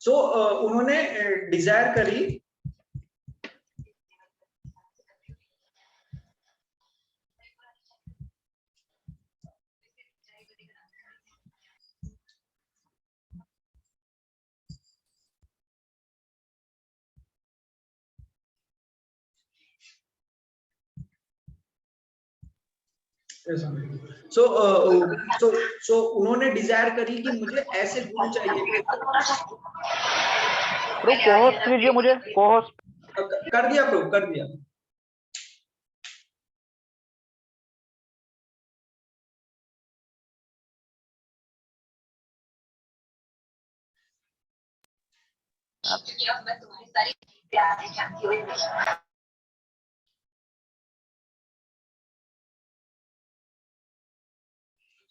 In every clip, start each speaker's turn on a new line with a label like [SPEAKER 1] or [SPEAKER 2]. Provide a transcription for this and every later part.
[SPEAKER 1] सो उन्होंने डिजायर करी सो उन्होंने डिजायर करी कि मुझे ऐसे गुरु चाहिए।
[SPEAKER 2] को-होस्ट कीजिए मुझे, को-होस्ट
[SPEAKER 1] कर दिया प्रो, कर दिया।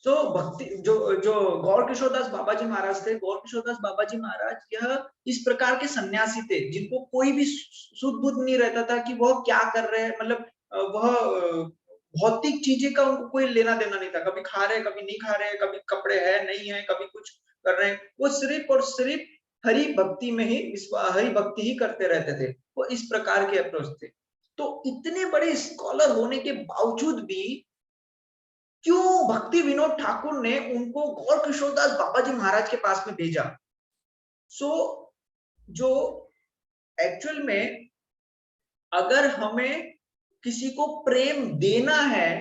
[SPEAKER 1] तो भक्ति जो गौर किशोरदास बाबा जी महाराज थे, गौर किशोरदास बाबा जी महाराज यह इस प्रकार के सन्यासी थे जिनको कोई भी सुध बुध नहीं रहता था कि वह क्या कर रहे हैं, मतलब वह भौतिक चीजें का उनको कोई लेना देना नहीं था। कभी खा रहे, कभी नहीं खा रहे, कभी कपड़े है नहीं है, कभी कुछ कर रहे हैं, वो सिर्फ और सिर्फ हरि भक्ति में ही हरि भक्ति ही करते रहते थे। वो इस प्रकार के अप्रोच थे। तो इतने बड़े स्कॉलर होने के बावजूद भी क्यों भक्ति विनोद ठाकुर ने उनको गौर किशोरदास बाबा जी महाराज के पास में भेजा? सो जो एक्चुअल में अगर हमें किसी को प्रेम देना है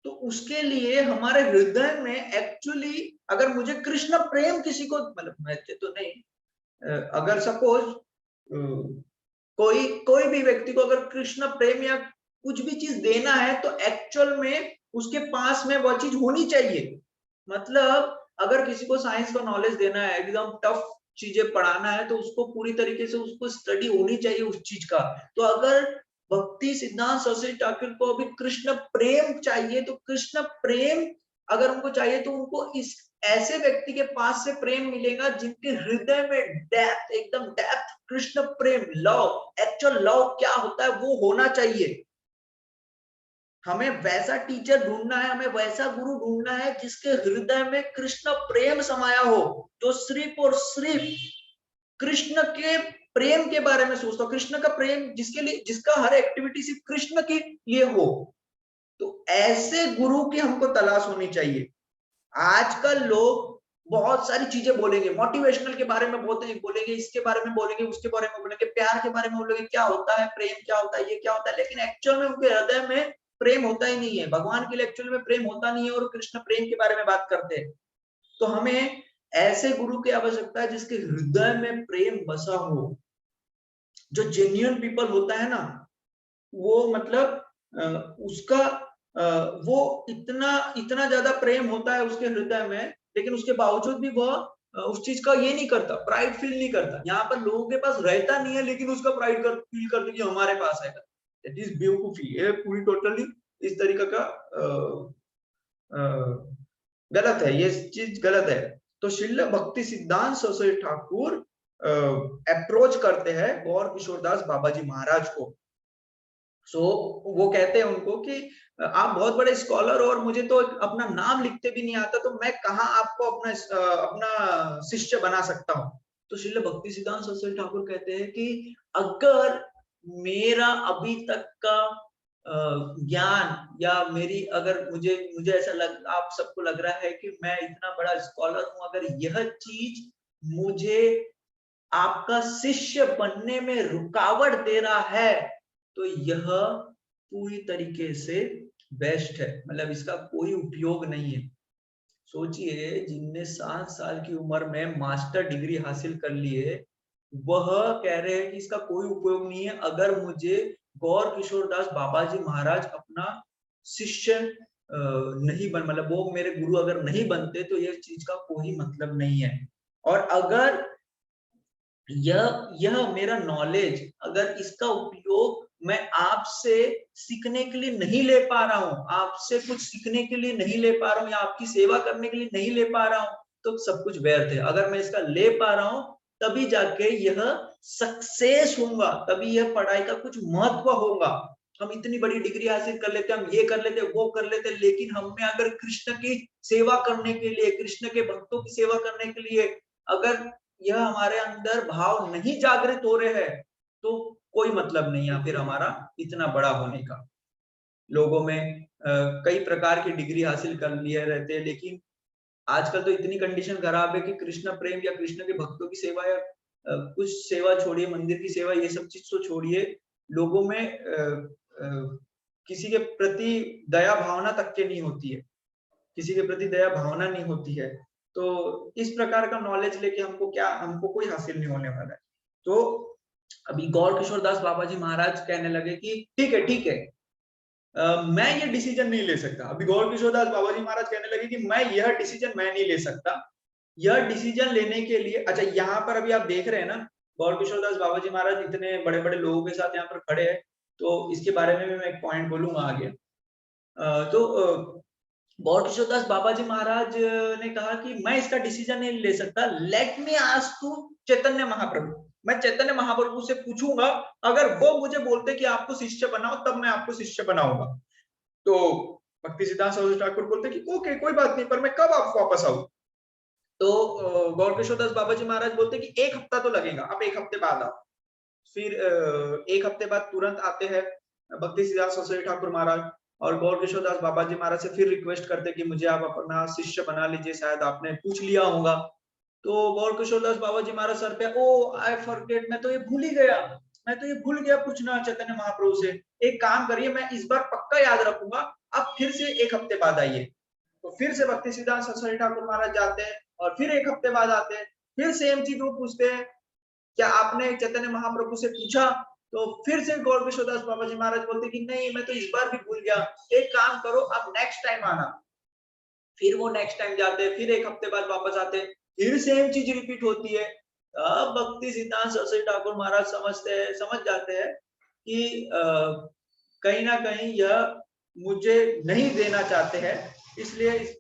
[SPEAKER 1] तो उसके लिए हमारे हृदय में एक्चुअली, अगर मुझे कृष्ण प्रेम किसी को, मतलब मैं तो नहीं, अगर सपोज कोई भी व्यक्ति को अगर कृष्ण प्रेम या कुछ भी चीज देना है तो एक्चुअल में उसके पास में वो चीज होनी चाहिए। मतलब अगर किसी को साइंस का नॉलेज देना है, एकदम टफ चीजें पढ़ाना है, तो उसको पूरी तरीके से उसको स्टडी होनी चाहिए उस चीज का। तो अगर भक्ति सिद्धांत सरस्वती ठाकुर को अभी कृष्ण प्रेम चाहिए, तो कृष्ण प्रेम अगर उनको चाहिए तो उनको इस ऐसे व्यक्ति के पास से प्रेम मिलेगा जिनके हृदय में डेप्थ, एकदम डेप्थ कृष्ण प्रेम, लव, एक्चुअल लव क्या होता है वो होना चाहिए। हमें वैसा टीचर ढूंढना है, हमें वैसा गुरु ढूंढना है जिसके हृदय में कृष्ण प्रेम समाया हो, जो सिर्फ और सिर्फ कृष्ण के प्रेम के बारे में सोचता हो, कृष्ण का प्रेम जिसके लिए, जिसका हर एक्टिविटी सिर्फ कृष्ण के लिए हो। तो ऐसे गुरु की हमको तलाश होनी चाहिए। आजकल लोग बहुत सारी चीजें बोलेंगे, मोटिवेशनल के बारे में बोलेंगे, इसके बारे में बोलेंगे, उसके बारे में बोलेंगे, प्यार के बारे में बोलेंगे, क्या होता है प्रेम, क्या होता है, ये क्या होता है, लेकिन एक्चुअल में उनके हृदय में प्रेम होता ही नहीं है, भगवान के लिए एक्चुअल में प्रेम होता नहीं है, और कृष्ण प्रेम के बारे में बात करते हैं। तो हमें ऐसे गुरु की आवश्यकता है जिसके हृदय में प्रेम बसा हो। जो जेन्युइन पीपल होता है ना, वो मतलब उसका वो इतना इतना ज्यादा प्रेम होता है उसके हृदय में, लेकिन उसके बावजूद भी वह उस चीज का ये नहीं करता, प्राइड फील नहीं करता। यहाँ पर लोगों के पास रहता नहीं है लेकिन उसका प्राइड फील करते कि हमारे पास है। दैट इज बेवकूफी, ये पूरी टोटली इस तरीके का गलत है, ये चीज गलत है। तो श्रील भक्ति सिद्धांत सरस्वती ठाकुर अप्रोच करते हैं गौर किशोरदास बाबा जी महाराज को। सो वो कहते हैं उनको कि आप बहुत बड़े स्कॉलर हो और मुझे तो अपना नाम लिखते भी नहीं आता, तो मैं कहाँ आपको अपना शिष्य बना सकता हूँ। तो श्रील भक्ति सिद्धांत सरस्वती ठाकुर कहते हैं कि अगर मेरा अभी तक का ज्ञान या मेरी, अगर मुझे ऐसा आप सबको लग रहा है कि मैं इतना बड़ा स्कॉलर हूं, अगर यह चीज मुझे आपका शिष्य बनने में रुकावट दे रहा है तो यह पूरी तरीके से बेस्ट है, मतलब इसका कोई उपयोग नहीं है। सोचिए, जिनने 7 साल की उम्र में मास्टर डिग्री हासिल कर ली है, वह कह रहे हैं कि इसका कोई उपयोग नहीं है अगर मुझे गौर किशोरदास बाबा जी महाराज अपना शिष्य नहीं बन, मतलब वो मेरे गुरु अगर नहीं बनते तो ये चीज का कोई मतलब नहीं है। और अगर यह मेरा नॉलेज, अगर इसका उपयोग मैं आपसे सीखने के लिए नहीं ले पा रहा हूँ, आपसे कुछ सीखने के लिए नहीं ले पा रहा हूँ, या आपकी सेवा करने के लिए नहीं ले पा रहा हूँ, तो सब कुछ व्यर्थ है। अगर मैं इसका ले पा रहा हूँ तभी जाके यह सक्सेस होगा, तभी यह पढ़ाई का कुछ महत्व होगा। हम इतनी बड़ी डिग्री हासिल कर लेते, हम ये कर लेते, वो कर लेते, लेकिन हमें अगर कृष्ण की सेवा करने के लिए, कृष्ण के भक्तों की सेवा करने के लिए अगर यह हमारे अंदर भाव नहीं जागृत हो रहे हैं तो कोई मतलब नहीं है फिर हमारा इतना बड़ा होने का। लोगों में कई प्रकार की डिग्री हासिल कर लिए रहते हैं, लेकिन आजकल तो इतनी कंडीशन खराब है कि कृष्ण प्रेम या कृष्ण के भक्तों की सेवा या कुछ सेवा छोड़िए, मंदिर की सेवा, ये सब चीज तो छोड़िए, लोगों में किसी के प्रति दया भावना तक के नहीं होती है, किसी के प्रति दया भावना नहीं होती है। तो इस प्रकार का नॉलेज लेके हमको कोई हासिल नहीं होने वाला है। तो अभी गौर किशोर दास बाबा जी महाराज कहने लगे कि ठीक है, मैं ये डिसीजन नहीं ले सकता। अभी गौर किशोर दास बाबा जी महाराज कहने लगे कि मैं यह डिसीजन मैं नहीं ले सकता। यह डिसीजन लेने के लिए, अच्छा यहाँ पर अभी आप देख रहे हैं ना, गौर किशोर दास बाबा जी महाराज इतने बड़े बड़े लोगों के साथ यहाँ पर खड़े हैं, तो इसके बारे में भी मैं एक पॉइंट बोलूंगा आगे। तो गौर किशोर दास बाबा जी महाराज ने कहा कि मैं इसका डिसीजन नहीं ले सकता, let me ask to Chaitanya Mahaprabhu. मैं चैतन्य महाप्रभु से पूछूंगा, अगर वो मुझे बोलते कि आपको शिष्य बनाओ तब मैं आपको शिष्य बनाऊंगा। तो भक्ति सिद्धांत सरस्वती ठाकुर बोलते कि ओके कोई बात नहीं, पर मैं कब आप वापस आऊं? तो गौर किशोर दास बाबा जी महाराज बोलते कि 1 हफ्ता तो लगेगा, आप 1 हफ्ते बाद आओ। फिर 1 हफ्ते बाद तुरंत आते हैं भक्ति सिद्धांत सरस्वती ठाकुर महाराज, और गौर किशोर दास बाबा जी महाराज से फिर रिक्वेस्ट करते कि मुझे आप अपना शिष्य बना लीजिए, शायद आपने पूछ लिया होगा। तो गौर किशोर दास बाबा जी महाराज सर पे, ओ आई फॉरगेट, मैं तो ये भूल ही गया, मैं तो ये भूल गया पूछना चैतन्य महाप्रभु से। एक काम करिए, मैं इस बार पक्का याद रखूंगा, आप फिर से 1 हफ्ते बाद आइए। तो फिर से भक्ति सिद्धांत सरस्वती ठाकुर महाराज जाते हैं और फिर 1 हफ्ते बाद आते हैं, फिर सेम चीज वो पूछते हैं, क्या आपने चैतन्य महाप्रभु से पूछा? तो फिर से गौर किशोर दास बाबा जी महाराज बोलते कि नहीं, मैं तो इस बार भी भूल गया, एक काम करो आप नेक्स्ट टाइम आना। फिर वो नेक्स्ट टाइम जाते हैं, फिर 1 हफ्ते बाद वापस आते हैं, फिर सेम चीज रिपीट होती है। अब भक्ति सिद्धांत सरस्वती ठाकुर महाराज समझ जाते हैं कि कहीं ना कहीं यह मुझे नहीं देना चाहते हैं, इसलिए इस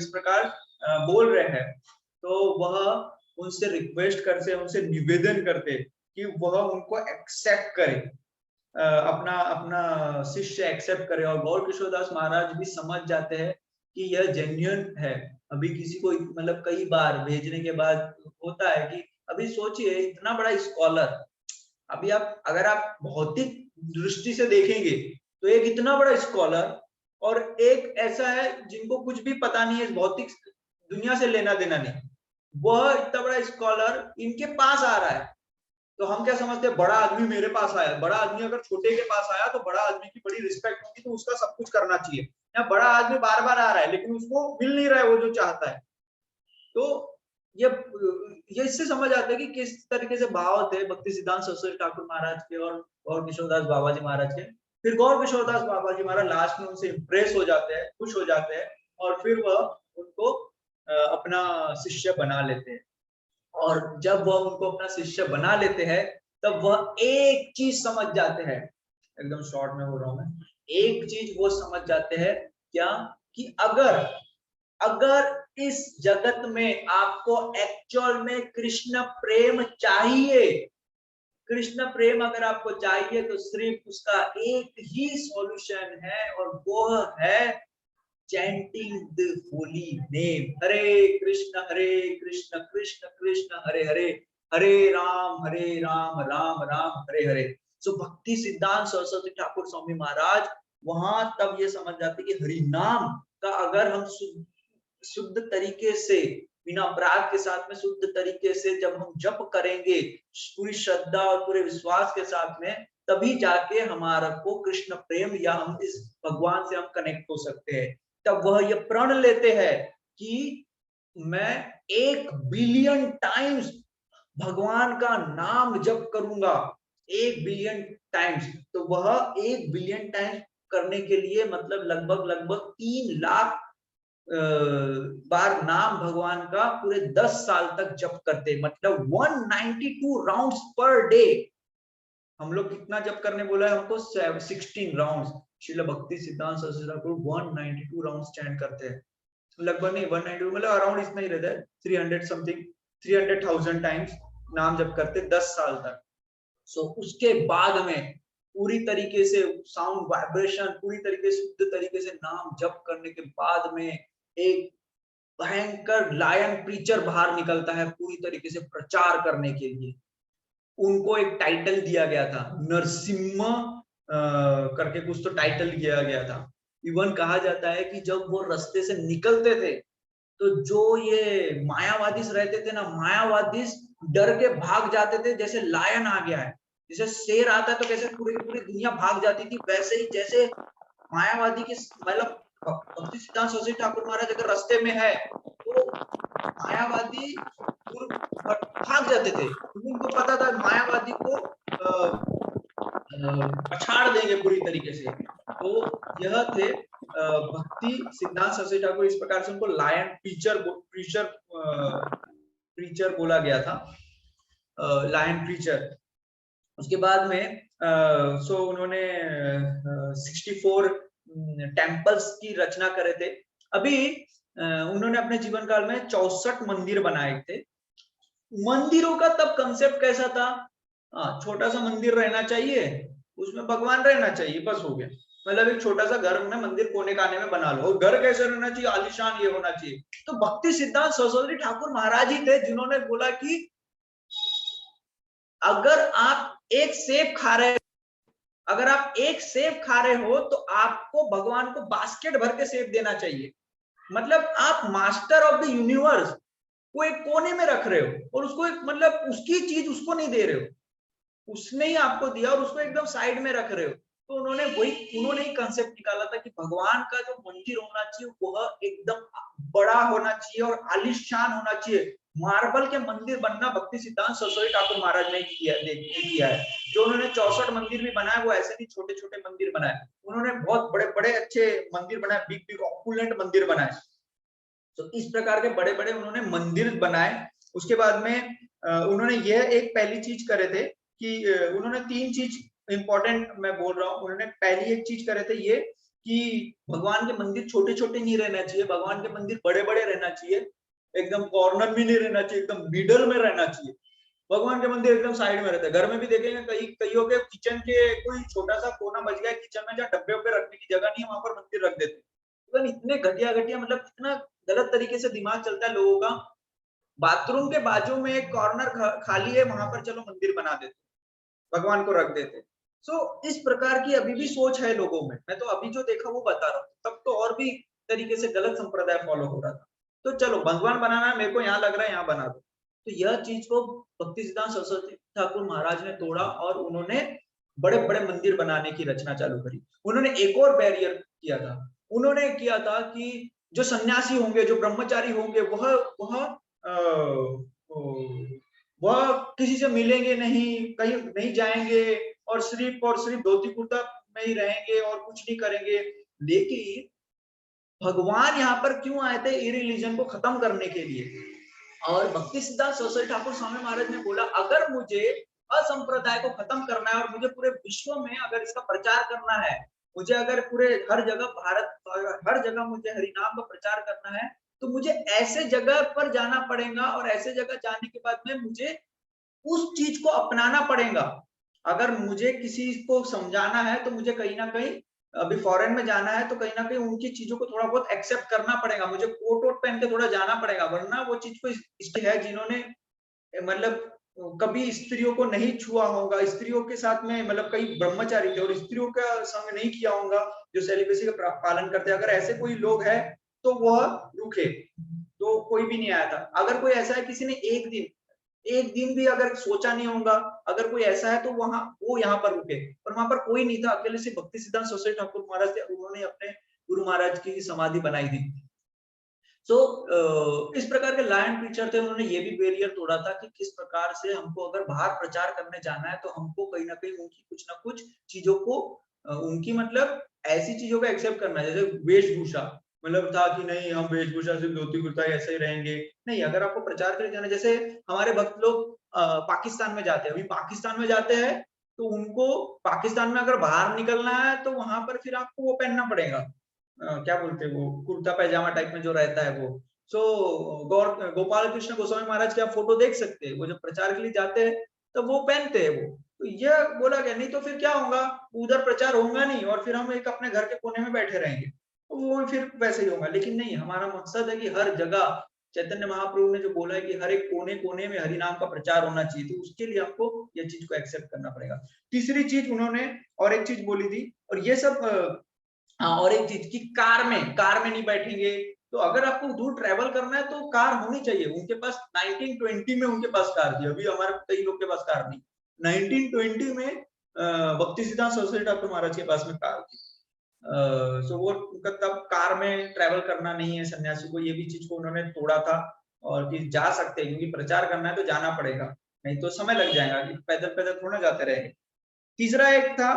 [SPEAKER 1] प्रकार बोल रहे हैं। तो वह उनसे रिक्वेस्ट करते, उनसे निवेदन करते कि वह उनको एक्सेप्ट करे, अपना अपना शिष्य एक्सेप्ट करे। और गौर किशोर दास महाराज भी समझ जाते हैं कि यह जेन्युइन है। अभी किसी को मतलब कई बार भेजने के बाद होता है कि अभी सोचिए इतना बड़ा स्कॉलर, अभी आप अगर आप भौतिक दृष्टि से देखेंगे तो एक इतना बड़ा स्कॉलर और एक ऐसा है जिनको कुछ भी पता नहीं है, भौतिक दुनिया से लेना देना नहीं, वह इतना बड़ा स्कॉलर इनके पास आ रहा है। तो हम क्या समझते हैं, बड़ा आदमी मेरे पास आया। बड़ा आदमी अगर छोटे के पास आया तो बड़ा आदमी की बड़ी रिस्पेक्ट होगी, तो उसका सब कुछ करना चाहिए। या बड़ा आदमी बार बार आ रहा है लेकिन उसको मिल नहीं रहा है वो जो चाहता है। तो ये इससे समझ आता है कि किस तरीके से भाव थे भक्ति सिद्धांत सरस्वती ठाकुर महाराज के और गौर किशोर दास बाबा जी महाराज के। फिर गौर किशोर दास बाबा जी महाराज लास्ट में उनसे इम्प्रेस हो जाते हैं, खुश हो जाते हैं, और फिर वह उनको अपना शिष्य बना लेते हैं। और जब वह उनको अपना शिष्य बना लेते हैं तब वह एक चीज समझ जाते हैं, एकदम शॉर्ट में बोल रहा हूं मैं, एक चीज वो समझ जाते हैं, क्या कि अगर अगर इस जगत में आपको एक्चुअल में कृष्ण प्रेम चाहिए, कृष्ण प्रेम अगर आपको चाहिए तो सिर्फ उसका एक ही सॉल्यूशन है, और वो है chanting the holy name, हरे कृष्ण कृष्ण कृष्ण हरे हरे, हरे राम राम राम हरे हरे। सो भक्ति सिद्धांत सरस्वती ठाकुर स्वामी महाराज वहां तब ये समझ जाते कि हरि नाम का अगर हम शुद्ध तरीके से, बिना अपराध के साथ में शुद्ध तरीके से जब हम जप करेंगे पूरी श्रद्धा और पूरे विश्वास के साथ में, तभी जाके हमारा को कृष्ण प्रेम या हम इस भगवान से हम कनेक्ट हो सकते हैं। तब वह ये प्रण लेते हैं कि मैं 1 बिलियन टाइम्स भगवान का नाम जप करूंगा, 1 बिलियन टाइम्स। तो वह 1 बिलियन टाइम्स करने के लिए मतलब लगभग 3 लाख बार नाम भगवान का पूरे 10 साल तक जप करते, मतलब 192 राउंड्स पर डे। हम लोग कितना जप करने बोला है हमको? 16 राउंड्स। श्रील भक्ति सिद्धांत सरस्वती ठाकुर 192 राउंड्स चैंट करते हैं, लगभग नहीं 192 मतलब अराउंड इतना ही रहता है, 300 समथिंग, 300,000 टाइम्स नाम जप करते 10 साल तक। सो उसके बाद में पूरी तरीके से साउंड वाइब्रेशन, पूरी तरीके से शुद्ध तरीके से नाम जप करने के बाद में एक भयंकर लायन प्रीचर बाहर निकलता है पूरी तरीके से प्रचार करने के लिए। उनको एक टाइटल दिया गया था, नरसिम्हा करके कुछ तो टाइटल दिया गया था। इवन कहा जाता है कि जब वो रास्ते से निकलते थे तो जो ये मायावादी रहते थे ना, मायावादी डर के भाग जाते थे, जैसे लायन आ गया है, जैसे शेर आता है तो कैसे पूरी पूरी दुनिया भाग जाती थी, वैसे ही जैसे मायावादी के मतलब भक्ति सिद्धांत सरस्वती ठाकुर महाराज अगर रास्ते में है तो मायावादी भाग जाते थे, क्योंकि उनको पता था मायावादी को पछाड़ देंगे पूरी तरीके से। तो यह थे भक्ति सिद्धांत सरस्वती ठाकुर। इस प्रकार से उनको लायन प्रीचर बोला गया था, लायन प्रीचर। उसके बाद में सो उन्होंने 64 टेम्पल्स की रचना करे थे। अभी उन्होंने अपने जीवन काल में 64 मंदिर बनाए थे। मंदिरों का तब कंसेप्ट कैसा था, छोटा सा मंदिर रहना चाहिए, उसमें भगवान रहना चाहिए, बस हो गया। मतलब एक छोटा सा घर में मंदिर कोने काने में बना लो, और घर कैसे रहना चाहिए, आलीशान ये होना चाहिए। तो भक्ति सिद्धांत सरस्वती ठाकुर महाराज ही थे जिन्होंने बोला कि अगर आप एक सेब खा रहे अगर आप एक सेब खा रहे हो तो आपको भगवान को बास्केट भर के सेब देना चाहिए। मतलब आप मास्टर ऑफ द यूनिवर्स को एक कोने में रख रहे हो और उसको एक मतलब उसकी चीज उसको नहीं दे रहे हो, उसने ही आपको दिया और उसको एकदम साइड में रख रहे हो। तो उन्होंने ही कंसेप्ट निकाला था कि भगवान का जो मंदिर होना चाहिए वह एकदम बड़ा होना चाहिए और आलीशान होना चाहिए। मार्बल के मंदिर बनना भक्ति सिद्धांत सरस्वती ठाकुर महाराज ने किया है। जो उन्होंने 64 मंदिर भी बनाए वो ऐसे नहीं छोटे छोटे मंदिर बनाए, उन्होंने बहुत बड़े बड़े अच्छे मंदिर बनाए, बिग बिग ऑपुलेंट मंदिर बनाए। तो इस प्रकार के बड़े बड़े उन्होंने मंदिर बनाए। उसके बाद में उन्होंने यह एक पहली चीज करे थे कि उन्होंने 3 चीज इंपॉर्टेंट मैं बोल रहा हूँ। उन्होंने पहली एक चीज करे थे ये कि भगवान के मंदिर छोटे छोटे नहीं रहना चाहिए, भगवान के मंदिर बड़े बड़े रहना चाहिए, एकदम कॉर्नर में नहीं रहना चाहिए, एकदम मिडल में रहना चाहिए। भगवान के मंदिर एकदम साइड में रहते हैं। घर में भी देखेंगे कईयों के किचन के कोई छोटा सा कोना बच गया किचन में, जहाँ डब्बे पे रखने की जगह नहीं है वहां पर मंदिर रख देते हैं। इतने घटिया घटिया मतलब इतना गलत तरीके से दिमाग चलता है लोगों का। बाथरूम के बाजू में एक कॉर्नर खाली है, वहां पर चलो मंदिर बना देते, भगवान को रख देते। सो इस प्रकार की अभी भी सोच है लोगों में। मैं तो अभी जो देखा वो बता रहा हूँ, तब तो और भी तरीके से गलत संप्रदाय फॉलो हो रहा था। तो चलो भगवान बनाना है, मेरे को यहाँ लग रहा है यहाँ बना दो। तो यह चीज को भक्ति सिद्धांत सरस्वती ठाकुर महाराज ने तोड़ा और उन्होंने बड़े बड़े मंदिर बनाने की रचना चालू करी। उन्होंने एक और बैरियर किया था, उन्होंने किया था कि जो सन्यासी होंगे, जो ब्रह्मचारी होंगे, वह किसी से मिलेंगे नहीं, कहीं नहीं जाएंगे और सिर्फ धोती कुर्ता में ही रहेंगे और कुछ नहीं करेंगे। लेकिन भगवान यहाँ पर क्यों आए थे, ई रिलीजन को खत्म करने के लिए। और भक्ति सिद्धांत सरस्वती ठाकुर स्वामी महाराज ने बोला अगर मुझे असंप्रदाय को खत्म करना है और मुझे पूरे विश्व में अगर इसका प्रचार करना है, मुझे अगर पूरे हर जगह भारत हर जगह मुझे हरिनाम का प्रचार करना है, तो मुझे ऐसे जगह पर जाना पड़ेगा और ऐसे जगह जाने के बाद में मुझे उस चीज को अपनाना पड़ेगा। अगर मुझे किसी को समझाना है तो मुझे कहीं ना कहीं अभी फॉरेन में जाना है तो कहीं ना कहीं उनकी चीजों को थोड़ा बहुत एक्सेप्ट करना पड़ेगा, मुझे कोट वोट पहन के थोड़ा जाना पड़ेगा, वरना वो चीज को है जिन्होंने मतलब कभी स्त्रियों को नहीं छुआ होगा, स्त्रियों के साथ में मतलब कई ब्रह्मचारी थे और स्त्रियों का संग नहीं किया होगा जो सेलिब्रेसी का पालन करते हैं, अगर ऐसे कोई लोग है तो वह रुके। तो कोई भी नहीं आया था। अगर कोई ऐसा है किसी ने एक दिन भी अगर सोचा नहीं होगा, अगर कोई ऐसा है तो वो यहाँ पर रुके, पर वहां पर कोई नहीं था, अकेले से भक्ति सिद्धांत सरस्वती ठाकुर महाराज थे, उन्होंने अपने गुरु महाराज की समाधि बनाई थी। इस प्रकार के लायन प्रीचर थे, उन्होंने ये भी बैरियर तोड़ा था कि किस प्रकार से हमको अगर बाहर प्रचार करने जाना है तो हमको कहीं ना कहीं उनकी कुछ ना कुछ चीजों को उनकी मतलब ऐसी चीजों को एक्सेप्ट करना है, जैसे वेशभूषा। मतलब था कि नहीं हम वेशभूषा सिर्फ धोती कुर्ता ऐसे ही रहेंगे, नहीं। अगर आपको प्रचार करने जाना, जैसे हमारे भक्त लोग पाकिस्तान में जाते हैं, अभी पाकिस्तान में जाते हैं तो उनको पाकिस्तान में अगर बाहर निकलना है तो वहां पर फिर आपको वो पहनना पड़ेगा, क्या बोलते हैं वो कुर्ता पैजामा टाइप में जो रहता है वो। गोपाल कृष्ण गोस्वामी महाराज के आप फोटो देख सकते हैं, वो जब प्रचार के लिए जाते हैं तो वो पहनते हैं वो। तो यह बोला गया, नहीं तो फिर क्या होगा, उधर प्रचार होगा नहीं और फिर हम एक अपने घर के कोने में बैठे रहेंगे। वो फिर वैसे ही होगा। लेकिन नहीं, हमारा मकसद है कि हर जगह चैतन्य महाप्रभु ने जो बोला है कि हर एक कोने कोने में हरि नाम का प्रचार होना चाहिए, तो उसके लिए हमको ये चीज को एक्सेप्ट करना पड़ेगा। तीसरी चीज उन्होंने और एक चीज बोली थी, और ये सब हाँ, और एक चीज की कार में नहीं बैठेंगे। तो अगर आपको दूर ट्रेवल करना है तो कार होनी चाहिए। उनके पास 1920 में उनके पास कार थी, अभी हमारे कई लोग के पास कार नहीं। 1920 में भक्ति सिद्धांत सरस्वती ठाकुर महाराज के पास में कार थी। सो वो उनका तब कार में ट्रेवल करना नहीं है सन्यासी को, ये भी चीज को उन्होंने तोड़ा था। और कि जा सकते हैं, क्योंकि प्रचार करना है तो जाना पड़ेगा, नहीं तो समय लग जाएगा, पैदल पैदल थोड़ा जाते रहेंगे। तीसरा एक था,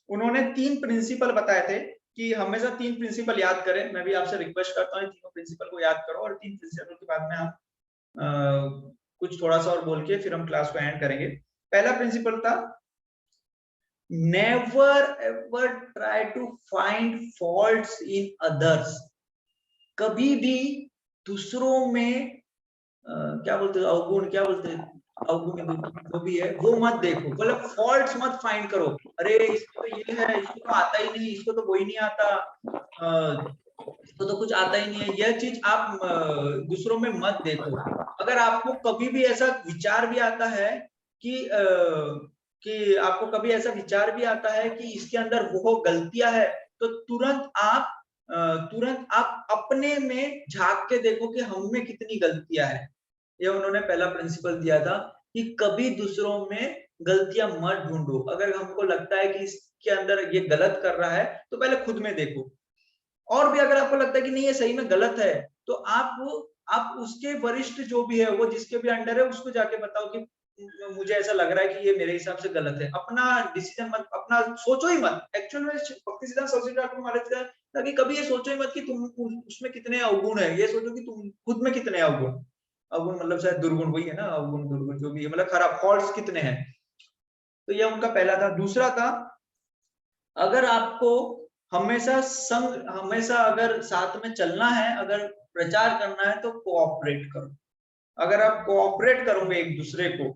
[SPEAKER 1] उन्होंने 3 प्रिंसिपल बताए थे कि हमेशा 3 प्रिंसिपल याद करें। मैं भी आपसे रिक्वेस्ट करता हूँ तीनों प्रिंसिपल को याद करो, और 3 प्रिंसिपल के बाद में हम कुछ थोड़ा सा और बोल के फिर हम क्लास को एंड करेंगे। पहला प्रिंसिपल था, never ever try to find faults in others। कभी भी दूसरों में क्या बोलते हैं अवगुण, क्या बोलते हैं अवगुण, जो भी है वो मत देखो, मतलब फॉल्ट्स मत फाइंड करो। अरे इसको तो ये है, इसको तो आता ही नहीं, इसको तो वही नहीं आता, इसको तो कुछ आता ही नहीं है, यह चीज आप दूसरों में मत देखो। अगर आपको कभी भी ऐसा विचार भी आता है कि आपको कभी ऐसा विचार भी आता है कि इसके अंदर वो गलतियां है, तो तुरंत आप अपने में झांक के देखो कि हम में कितनी गलतियां है। ये उन्होंने पहला प्रिंसिपल दिया था कि कभी दूसरों में गलतियां मत ढूंढो। अगर हमको लगता है कि इसके अंदर ये गलत कर रहा है तो पहले खुद में देखो, और भी अगर आपको लगता है कि नहीं ये सही में गलत है, तो आप उसके वरिष्ठ जो भी है, वो जिसके भी अंडर है, उसको जाके बताओ कि मुझे ऐसा लग रहा है कि ये मेरे हिसाब से गलत है। अपना डिसीजन मत, अपना सोचो ही मत। एक्चुअल में भक्ति सिद्धांत सरस्वती ठाकुर महाराज का ताकि कभी ये सोचो ही मत कि तुम उसमें कितने अवगुण है, ये सोचो कि तुम खुद में कितने अवगुण, अवगुण मतलब शायद दुर्गुण, वही है ना, अवगुण दुर्गुण जो भी है, मतलब खराब फॉल्ट्स कितने हैं। तो ये उनका पहला था। दूसरा था, अगर आपको हमेशा अगर साथ में चलना है, अगर प्रचार करना है, तो कोऑपरेट करो। अगर आप कोऑपरेट करोगे एक दूसरे को,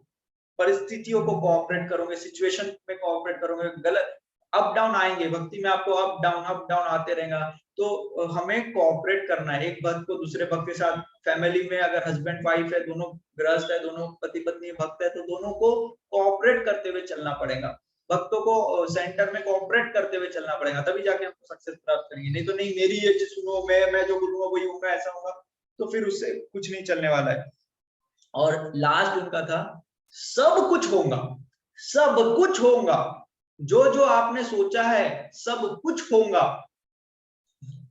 [SPEAKER 1] परिस्थितियों को कोऑपरेट करोगे, सिचुएशन में कोऑपरेट करोगे, गलत अप डाउन आएंगे, भक्ति में आपको अप डाउन आते रहेगा, तो हमें कोऑपरेट करना है एक भक्त को दूसरे भक्त के साथ। फैमिली में अगर हस्बैंड वाइफ है, दोनों गृहस्थ है, दोनों पति पत्नी भक्त है, तो दोनों को कोऑपरेट करते हुए चलना पड़ेगा। भक्तों को सेंटर में कोऑपरेट करते हुए चलना पड़ेगा, तभी जाके हमको सक्सेस प्राप्त करेंगे। नहीं तो नहीं, मेरी ये चीज सुनो, मैं जो बोलूंगा वही होगा, ऐसा होगा, तो फिर उससे कुछ नहीं चलने वाला है। और लास्ट उनका था, सब कुछ होगा, सब कुछ होगा, जो जो आपने सोचा है सब कुछ होगा,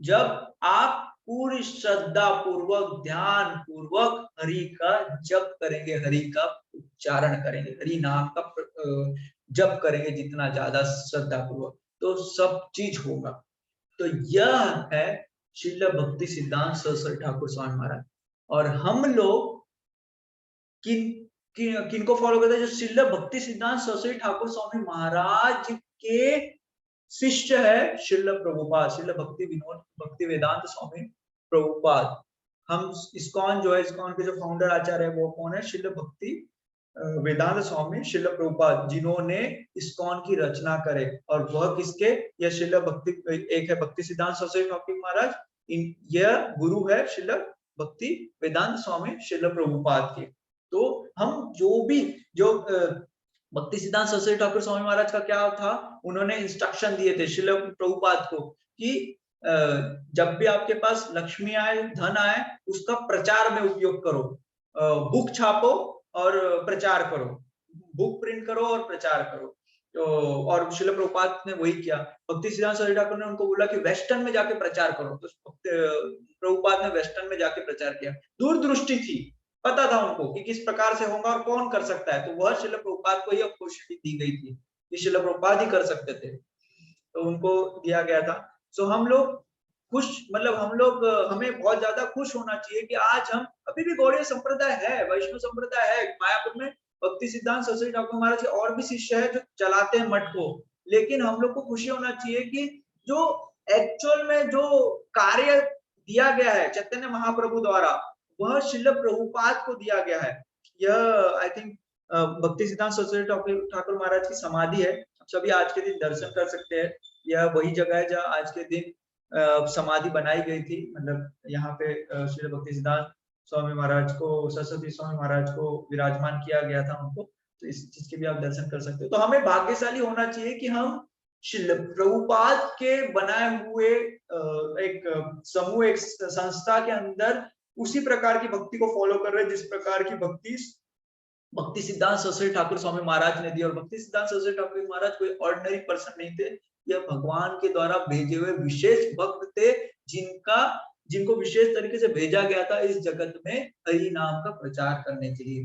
[SPEAKER 1] जब आप पूरी श्रद्धा पूर्वक, ध्यान पूर्वक हरि का जप करेंगे, हरि का उच्चारण करेंगे, हरि नाम का जप करेंगे जितना ज्यादा श्रद्धा पूर्वक, तो सब चीज होगा। तो यह है श्रील भक्ति सिद्धांत सरस्वती ठाकुर स्वामी महाराज। और हम लोग किनको फॉलो करते हैं? जो श्रील भक्ति सिद्धांत सरस्वती ठाकुर स्वामी महाराज के शिष्य है श्रील प्रभुपाद, श्रील भक्ति वेदांत स्वामी प्रभुपाद। हम इस्कॉन जो है, इस्कॉन के जो फाउंडर आचार्य है वो कौन है? श्रील भक्ति वेदांत स्वामी श्रील प्रभुपाद, जिन्होंने इस्कॉन की रचना करे। और वह किसके? यह श्रील भक्ति, एक है भक्ति सिद्धांत सरस्वती ठाकुर महाराज, यह गुरु है श्रील भक्ति वेदांत स्वामी श्रील प्रभुपाद के। तो हम जो भक्ति सिद्धांत सरस्वती ठाकुर स्वामी महाराज का क्या था, उन्होंने इंस्ट्रक्शन दिए थे श्रील प्रभुपाद को कि जब भी आपके पास लक्ष्मी आए, धन आए, उसका प्रचार में उपयोग करो, बुक छापो और प्रचार करो, बुक प्रिंट करो और प्रचार करो। तो और श्रील प्रभुपाद ने वही किया। भक्ति सिद्धांत सरस्वती ठाकुर ने उनको बोला कि वेस्टर्न में जाके प्रचार करो, तो प्रभुपाद ने वेस्टर्न में जाके प्रचार किया। दूरदृष्टि थी, पता था उनको कि किस प्रकार से होगा और कौन कर सकता है, तो वह श्रील प्रभुपाद को ही अपॉर्चुनिटी दी गई थी कि श्रील प्रभुपाद ही कर सकते थे, तो उनको दिया गया था। सो हम लोग खुश, मतलब हमें बहुत ज्यादा खुश होना चाहिए कि आज हम, अभी भी गौड़ीय संप्रदाय है, वैष्णव संप्रदाय है मायापुर में, भक्ति सिद्धांत सरस्वती ठाकुर महाराज के और भी शिष्य है जो चलाते हैं मठ को। लेकिन हम लोग को खुशी होना चाहिए कि जो एक्चुअल में जो कार्य दिया गया है चैतन्य महाप्रभु द्वारा, वह श्रील प्रभुपाद को दिया गया है। यह आई थिंक भक्ति सिद्धांत सरस्वती ठाकुर महाराज की समाधि है, सभी आज के दिन दर्शन कर सकते हैं। यह वही जगह है जहाँ आज के दिन समाधि बनाई गई थी, मतलब यहाँ पे श्री भक्ति सिद्धांत स्वामी महाराज को, सरस्वती स्वामी महाराज को विराजमान किया गया था उनको, तो इस चीज के भी आप दर्शन कर सकते हो। तो हमें भाग्यशाली होना चाहिए कि हम श्रील प्रभुपाद के बनाए हुए एक समूह, एक संस्था के अंदर उसी प्रकार की भक्ति को फॉलो कर रहे हैं जिस प्रकार की भक्ति सिद्धांत सरस्वती ठाकुर स्वामी महाराज ने दी। और भक्ति सिद्धांत सरस्वती ठाकुर महाराज कोई ऑर्डिनरी पर्सन नहीं थे, यह भगवान के द्वारा भेजे हुए विशेष भक्त थे, जिनको विशेष तरीके से भेजा गया था इस जगत में हरि नाम का प्रचार करने के लिए।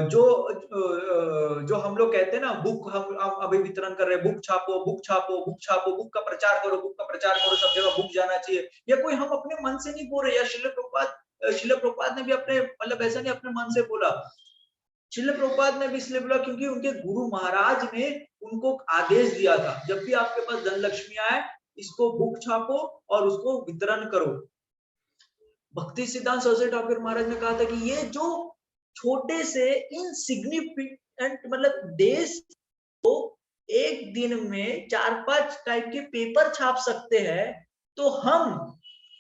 [SPEAKER 1] जो हम लोग कहते हैं ना, बुक हम अभी वितरण कर रहे हैं, बुक छापो, बुक छापो, बुक छापो, बुक का प्रचार करो, बुक का प्रचार करो, सब जगह बुक जाना चाहिए, या कोई हम अपने मन से नहीं बोल रहे। या श्रील प्रभुपाद ने भी अपने, मतलब ऐसा नहीं अपने मन से बोला, श्रील प्रभुपाद ने भी इसलिए बोला क्योंकि उनके गुरु महाराज ने उनको आदेश दिया था, जब भी आपके पास धन लक्ष्मी आए इसको बुक छापो और उसको वितरण करो। भक्ति सिद्धांत सरस्वती ठाकुर महाराज ने कहा था कि ये जो छोटे से इनसिग्निफिकेंट, मतलब देश को एक दिन में 4-5 टाइप के पेपर छाप सकते हैं, तो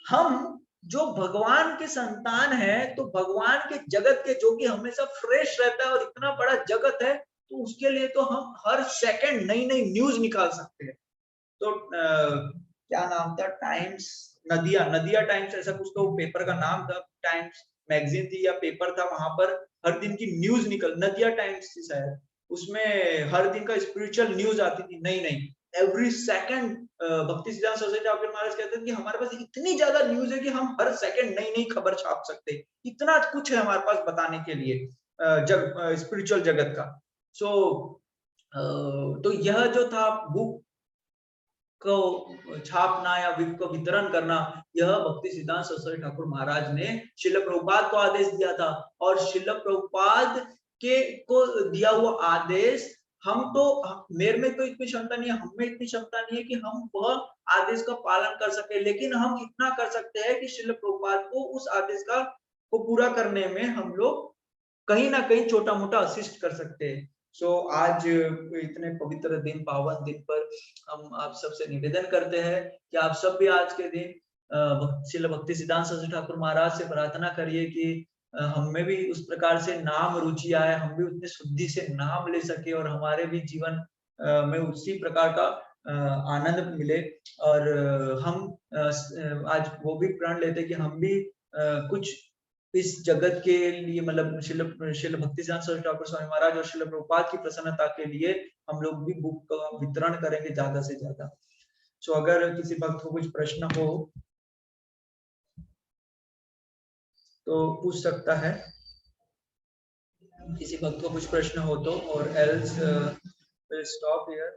[SPEAKER 1] हम जो भगवान के संतान है, तो भगवान के जगत के, जो कि हमेशा फ्रेश रहता है और इतना बड़ा जगत है, तो उसके लिए तो हम हर सेकंड नई नई न्यूज निकाल सकते हैं। तो क्या नाम था, टाइम्स, नदिया टाइम्स, ऐसा कुछ तो पेपर का नाम था, टाइम्स मैगजीन थी या पेपर था, वहां पर हर दिन की न्यूज निकल, नदिया टाइम्स थी शायद, उसमें हर दिन का स्पिरिचुअल न्यूज आती थी, नई एवरी सेकंड। भक्ति सिद्धांत सरस्वती ठाकुर महाराज कहते हैं कि हमारे पास इतनी ज्यादा न्यूज है कि हम हर सेकंड नई खबर छाप सकते हैं, इतना कुछ है हमारे पास बताने के लिए स्पिरिचुअल जगत का। तो यह जो था बुक को छापना या को वितरण करना, यह भक्ति सिद्धांत सरस्वती ठाकुर महाराज ने श्रील प्रभुपाद को आदेश दिया था। और श्रील प्रभुपाद को दिया हुआ आदेश, हम तो, मेरे में तो इतनी क्षमता नहीं है, हम में इतनी क्षमता नहीं है कि हम वह आदेश का पालन कर सके, लेकिन हम इतना कर सकते हैं कि श्रील प्रभुपाद को उस आदेश को पूरा करने में हम लोग कहीं ना कहीं छोटा मोटा असिस्ट कर सकते हैं। आज इतने पवित्र दिन, पावन दिन पर हम आप सबसे निवेदन करते हैं कि आप सब भी आज के दिन श्रील भक्ति सिद्धांत सरस्वती ठाकुर महाराज से प्रार्थना करिए कि हम में भी उस प्रकार से नाम रुचि आए, हम भी उतने शुद्धि से नाम ले सके और हमारे भी जीवन में उसी प्रकार का आनंद मिले। और हम आज वो भी प्रण लेते कि हम भी कुछ इस जगत के लिए, मतलब श्रील भक्ति सिद्धांत सरस्वती ठाकुर स्वामी महाराज और श्रील प्रभुपाद की प्रसन्नता के लिए हम लोग भी बुक का वितरण करेंगे ज्यादा से ज्यादा। अगर किसी भक्त को कुछ प्रश्न हो तो पूछ सकता है, किसी भक्त को कुछ प्रश्न हो तो, और else will stop here.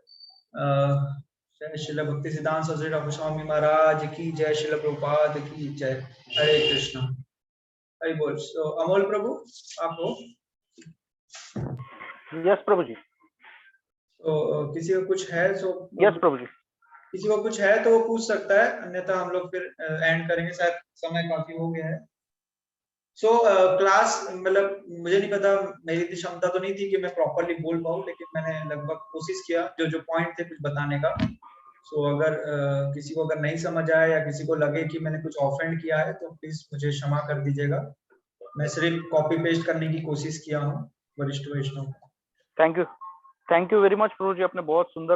[SPEAKER 1] Srila भक्ति सिद्धांत सरस्वती ठाकुर स्वामी महाराज की जय, श्रील प्रभुपाद की जय। हरे कृष्ण, हरि बोल। अमोल प्रभु, आप हो?
[SPEAKER 2] यस प्रभु जी।
[SPEAKER 1] किसी को कुछ है
[SPEAKER 2] यस प्रभु जी,
[SPEAKER 1] किसी को कुछ है तो वो पूछ सकता है, अन्यथा हम लोग फिर एंड करेंगे, शायद समय काफी हो गया है। क्लास, मतलब मुझे नहीं पता, मेरी इतनी क्षमता तो नहीं थी कि मैं प्रॉपरली बोल पाऊँ, लेकिन मैंने लगभग कोशिश किया जो पॉइंट थे कुछ बताने का। अगर किसी को अगर नहीं समझ आया या किसी को लगे कि मैंने कुछ ऑफेंड किया है तो प्लीज मुझे क्षमा कर दीजिएगा। मैं सिर्फ कॉपी पेस्ट करने की कोशिश किया हूँ वरिष्ठ वैष्णव।
[SPEAKER 2] थैंक यू वेरी मच प्रभु जी, आपने बहुत सुंदर